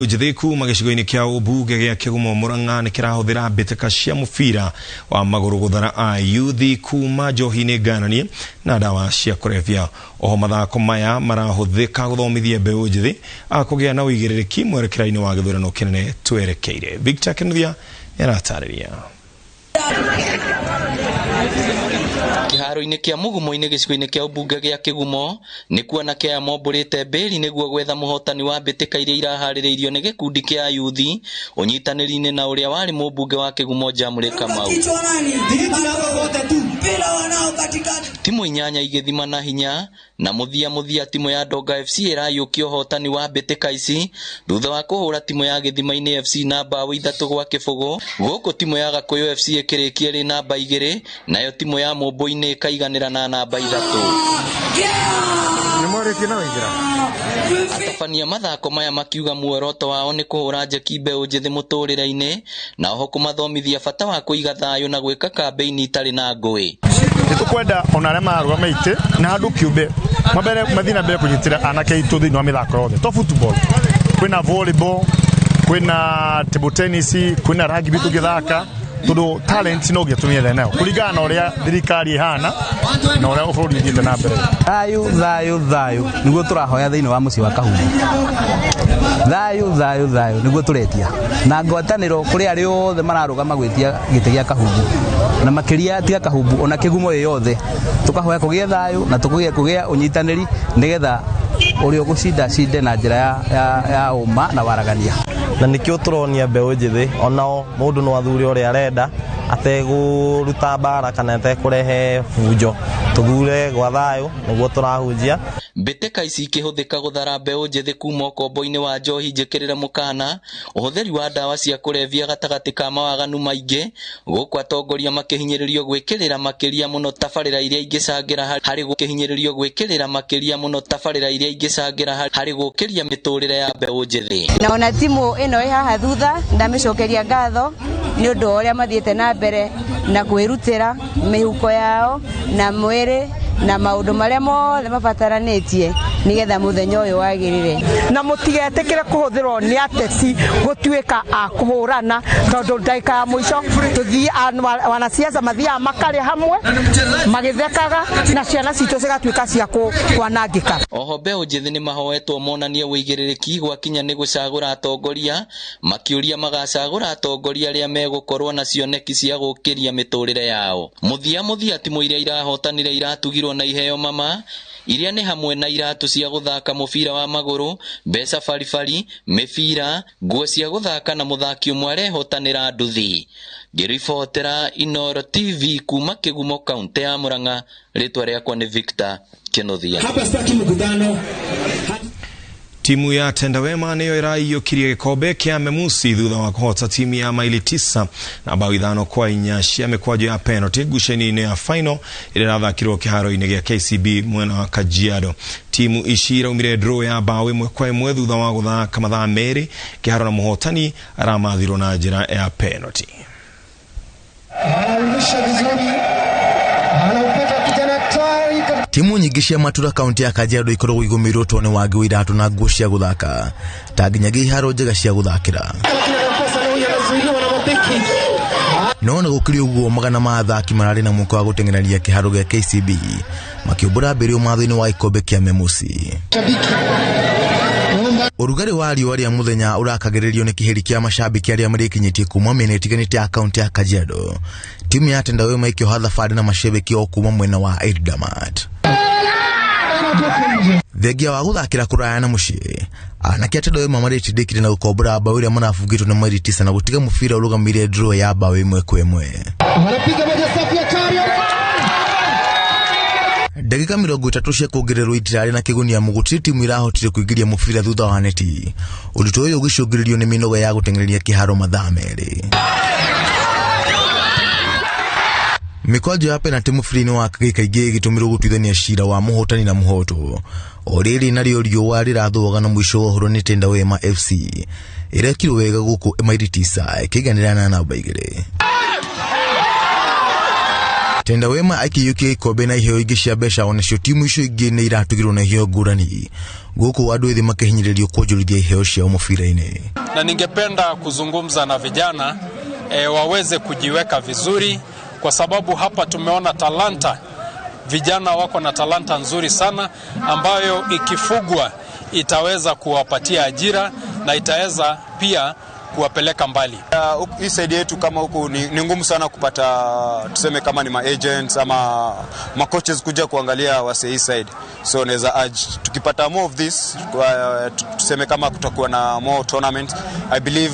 Jithiku magicigo-ini kia ubunge gia Kigumo Murang'a ni kirahuthira mbitĩka cia mubira wa magũrũ guthara ayuthi kuma njohi-inĩ ngananie na ndawa cia kũrebia. Oho mathako maya marahuthĩka gũthomithia mbeũ njĩthĩ kũgĩa na ũigĩrĩrĩki mwerekera-inĩ wa gĩthurano kĩnene twerekeire. Victor Kinuthia nĩaratarĩria. Kiharo-inĩ kia Mugumo-inĩ gĩcigo-inĩ kia ubunge gia Kigumo nĩ kuona kia mombũrĩte mbĩri nĩguo gwetha mũhotani wa mbĩtĩka iria iraharĩrĩirio nĩ gĩkundi kia ayuthi ũnyitanĩri-inĩ na ũrĩa warĩ mũmbunge wa Kigumo Jamũrĩ Kamau. Timu inyanya igĩthima na hinya na mũthia timu ya Ndonga FC ĩrayũkia ũhotani wa mbĩtĩka ici thutha wa kũhũra timu ya Gĩthima-inĩ FC na mbaũ 3-0 gũkũ timu ya Gakũyũ FC ĩkĩrĩkia ĩrĩ namba 2 nayo timu ya Mũmbũi-inĩ ĩkaiganĩra na namba 3. Atabania mathako maya makiuga muoroto wao nĩ kũhũra njeki mbeũ njĩthĩ mũtũrĩre-inĩ na oho kũmathomithia bata wa kũiga thayũ na gwĩka kambeini itarĩ na ngũĩ. Nĩtũkwenda ona arĩa marũgamĩte na handũ kĩũmbe mambere mathiĩ na mbere kũnyitĩra anake aitũ thĩinĩ wa mĩthako yothe to football, kwĩna volleyball, kwĩna table tennis, kwĩna rugby tũgĩthaka tondũ talent no gĩtumia thena kũringana na ũrĩa thirikari ihana na ũrĩa bũrũri ũthiĩte na mbere. Thayũ nĩguo tũrahoya thĩinĩ wa mũciĩ wa Kahumbu. Thayũ nĩguo tũretia na ngwatanĩro kũrĩ arĩa othe mararũgama gwĩtia gĩtĩ gĩa Kahumbu na makĩria tiga Kahumbu ona Kigumo yothe tũkahoya kũgĩa thayũ na kũgĩa ũnyitanĩri nĩgetha ũrĩa ũgũcinda cinde na njĩra ya ũma na waragania. Na nikio turonia mbeũ njĩthĩ onao mũndũ no athure ũrĩa arenda ategũruta mbara kana atekũrehe bunjo, tũthure gwa thayũ nĩguo tũrahunjia. Mbĩtĩka ici ikĩhũthĩka gũthara mbeũ njĩthĩ kuma ũkombo-inĩ wa njohi njĩkĩrĩre mũkana ũhũthĩri wa ndawa cia kũrebia gatagatĩ ka mawaganu maingĩ gũkũ atongoria makĩhinyĩrĩrio gwĩkĩrĩra makĩria mũno tabarĩra iria ingĩcangĩra harĩ gũkĩria mĩtũrĩre ya mbeũ njĩthĩ. Na ona timu ĩno ĩ haha thutha ndamĩcokeria ngatho nĩ ũndũ ũrĩa mathiĩte na mbere na kwĩrutĩra mĩhuko yao na mwĩrĩ na maũndũ marĩa mothe mabataranĩtie nigetha mũthenya ũyũ wagĩrĩre. Na mũtigetĩkĩre kũhũthĩrwo nĩ ateti gũtuĩka a kũhũrana tondũ ndagĩka ya mũico tũthiĩ wanasiasa mathiaga makarĩ hamwe magĩthekaga na ciana citũ cigatuĩka cia kwanangĩka. Oho mbeũ njĩthĩ nĩ mahoetwo monanie ũigĩrĩrĩki gwakinya nĩ gũcagũra atongoria makĩũria magacagũra atongoria arĩa megũkorwo na cioneki cia gũkĩria mĩtũrĩre yao. Mũthia timu iria irahotanire iratugirwo na iheo mama iria nĩ hamwe na iratũ cia gũthaka mũbira wa magũrũ, mbeca baribari, mĩbira, nguo cia gũthaka na mũthaki ũmwe arehotanĩra nduthi. Ngĩribotera Inooro TV kuma Kigumo kaunti ya Murang'a, rĩtwa rĩakwa nĩ Victor Kinuthia. Timu ya Tendawema nĩyo ĩraiyũkirie gĩkombe kĩa Memusi thutha wa kũhota timu ya Maili 9 na bao 5-4 cia mĩkwanjo ya penalty ngucanio-inĩ ya final ĩrĩa ĩrathakirwo kĩharo-inĩ gĩa KCB mwena wa Kajiado. Timu ici iraumire draw ya bao 1-1 thutha wa gũthaka mathaa merĩ kĩharo na mũhotani aramathirwo na njĩra ya penalty. Timu nyingĩ cia Matura kaunti ya Kajiado ikoragwo igũmĩirwo tone wagi wa iratũ na nguo cia gũthaka ta nginyagia iharo njega cia gũthakĩra. No na gũkĩrĩ ũguo magana ma athaki mararĩ na mweke wa gũteng'ereria kĩharo gĩa KCB makĩũmbũra mbĩrĩo matho-inĩ wa gĩkombe kĩa Memusi. Ũrugarĩ wa riũa rĩa mũthenya ũrakagĩrĩrio nĩ kĩheri kĩa macambĩki arĩa marĩkinyĩtie kuma mĩena ĩtiganĩte ya kaunti ya Kajiado. Timu ya Tendawema ikĩoha thabarĩ na macambĩki o kuma mwena wa Eldoret. Thengia wa gũthakĩra kũraya na mũciĩ anake a Tendawema marĩtindĩkire na gũkombora mbaũ ĩrĩa marabungĩtwo nĩ Maili 9 na gũtiga mũbira ũrũgamĩrĩire draw ya mbaũ 1-1. Ndagĩka 30 cia kuongererwo itirarĩ na kĩgũnia mũgũtiri timu irahotire kũingĩria mũbira thutha wa neti. Ũritũ ũyũ ũgĩcũngĩrĩrio nĩ mĩnoga ya gũteng'ereria kĩharo mathaa merĩ. Mĩkwanjo ya penalty mũbira-inĩ wa kaingĩ ĩgĩtũmĩrwo gũtuithania cira wa mũhotani na mũhoto. O rĩrĩ narĩo riũa rĩrathũaga na mũico ũhoro nĩ Tendawema FC ĩrekirwo wega gũkũ Maili 9 ĩkĩiganĩra na namba 2. Tenda Wema aikiyukia ikombe na iheo ingi cia mbeca onacio timu icio ingi ni iratugirwo na iheo ngurani guku andu ethi makihinyiririo kuonjorithia iheo ciao mubira-ini. Na ningependa kuzungumza na vijana waweze kujiweka vizuri, kwa sababu hapa tumeona talanta. Vijana wako na talanta nzuri sana ambayo ikifugwa itaweza kuwapatia ajira na itaweza pia kuwapeleka mbali. Hii side yetu kama huku ni ngumu sana kupata, tuseme kama ni ma-agents ama ma-coaches kuja kuangalia wase hii side. So naweza urge, tukipata more of this, tuseme kama kutakuwa na more tournament, I believe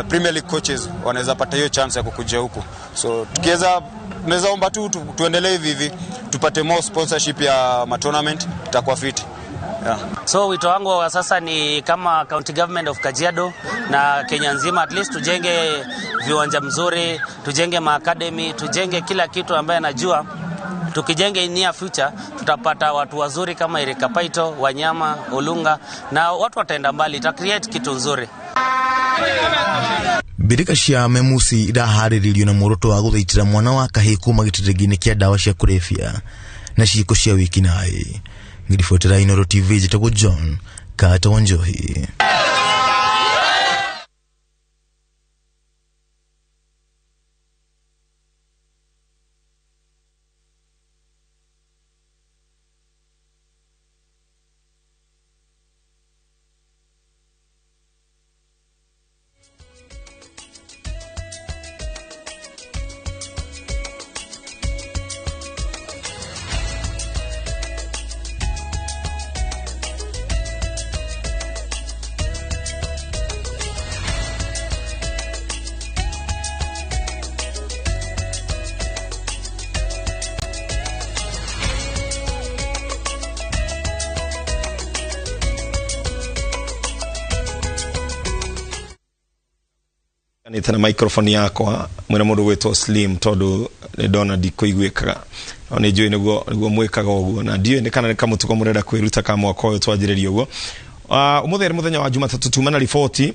Premier League coaches wanaweza pata hiyo chance ya kukuja huku. So tukiweza, naweza omba tu tuendelee hivi, tupate more sponsorship ya ma-tournament, itakuwa fit. Yeah. So wito wangu wa sasa ni kama county government of Kajiado na Kenya nzima, at least tujenge viwanja mzuri, tujenge maakademi, tujenge kila kitu ambaye najua tukijenge in near future tutapata watu wazuri kama Erika Paito, Wanyama, Olunga, na watu wataenda mbali, ita create kitu nzuri. Birika cia memusi irahariririo na muoroto wa guthaitira mwana wa kahii kuma gitiregine kia dawa cia kurefia na ciiko cia wiki nai. Ngirifotera Inoro TV jitago John Kata Wanjohi. Nitana microphone yako mwena mundu gwetwo Slim tondu ni dona ndikuiguikaga oni njui niguo mwikaga uguo na ndio ni kana kamutuko murenda kwiruta ka mwaka uyu twajiririo uguo. Umutheri muthenya wa Jumatatu tuma na ripoti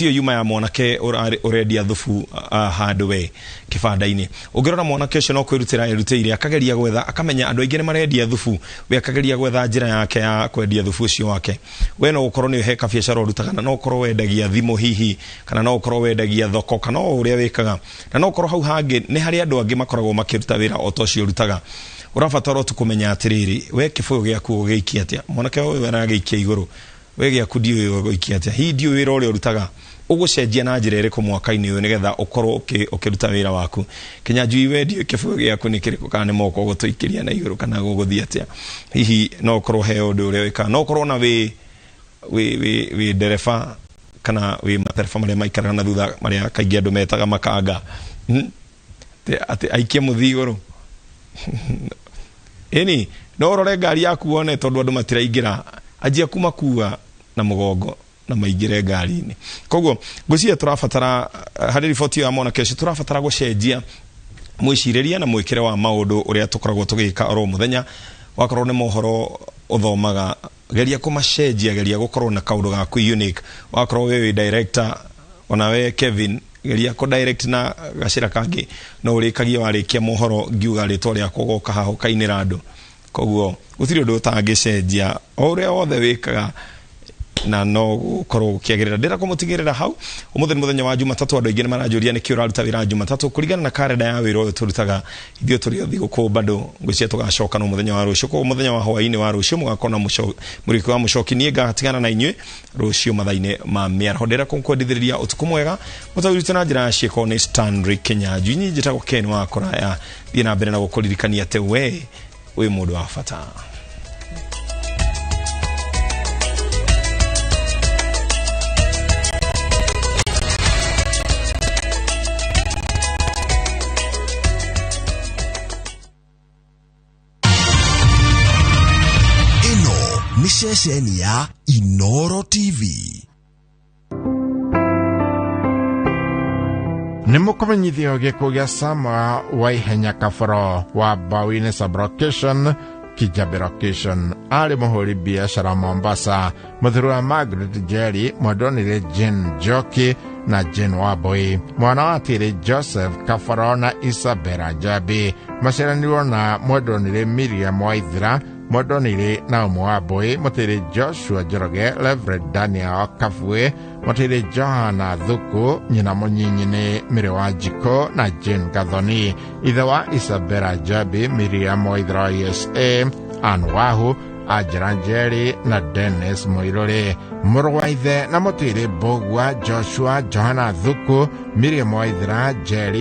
hiyo yuma ya mwanake uredia thufu handwe kibanda-ini. Ungirora mwanake ucio no kwirutira irutire akageria gwetha akamenya andu aingĩ ni marendia thufu, we akageria gwetha njira yake ya kwendia thufu ucio wake. We no ukorwo ni heka biacara urutaga, na no ukorwo wendagia thimu hihi, kana no ukorwo wendagia thoko, kana uria wikaga, na no ukorwo hau hangi ni hari andu angi makoragwo makiruta wira o tocio urutaga. Urabatara tu kumenya atiriri we kifuyo giaku ugiikia atia, mwanake uyu aragiikia iguru, we giaku ndio ugiikia atia, hii ndio wira uria urutaga ugucenjia na njira iriku mwaka-ini uyu nigetha ukorwo ukiruta wira waku. Kenya njui we ndio kifuyo giaku ni kiriku, kana ni moko gutuikiria na iguru kana guguthia atia, hihi no ukorwo he undu uria wika, no ukorwo na we dereva kana we materfa maria maikara na thutha maria kaingi andu metaga makanga ati aikie muthiguru eni no rore ngari yaku wone tondu andu matiraingira ajia kumakua na mugongo na maingire ngari-ini. Koguo ngucia turabatara hari riboti ya mwana kesho turabatara gucenjia mwiciriria na mwikire wa maundu uria tukoragwo tugika oro muthenya. Wakorwo ni mohoro uthomaga geria kumacenjia, geria gukorwo na kaundu gaku unique. Wakorwo we director ona we Kevin geria ko direct na gacira kangi no urikagia warikia mohoro ngiuga ritwa ria kugoka haho kainira andu. Koguo gutiri undu utangicenjia uria wothe wikaga na no ukorwo ukiagirira ndira kumutigirira hau. Umuthenya muthenya wa Jumatatu andu aingi ni marajuria ni kio raruta wira Jumatatu kurigana na kalenda ya wira uyu turutaga ithio turi thiguku bado ngwicia tugacoka no muthenya wa rucio. Ko muthenya wa hwaini wa rucio mugakona muriko wa mucoki nie gatigana na inywe rucio mathaine ma miarho ndira kunkwendithiriria utuku mwega mutawirite na njira cieko ni Stanley Kenya njinyi njitagwo Ken wa Koraya thie na mbere na gukuririkania te we mundu wa bata. Ni ceceni ya Inoro TV. Nimukumenyithio gikuo gia Samoa wa ihenya kaboro wa Bawine Sublocation Kijabe Location ari muhuri biashara Mombasa. Muthuri wa Margaret Jerry mwadonire Jen Joki na Jane Wambui. Mwana wa tiri Joseph Kafaro na Isabella Jabi maceranirwo na mwendonire Miriam Waithira, mwendonire Naomi Wambui, mutiri Joshua Njoroge, Reverend Daniel Kafue, mutiri Johana Thuku, nyina munyinyi ni Mire Wanjiko na Jane Gathoni, ithe wa Isabella Jabi, Miriam Waithira USA, Anne Wahu, Ajira Njeri na Dennis Muiruri. Muru wa ithe na mutiri Bogwa Joshua Johana Thuku, Miriam Waithira, Njeri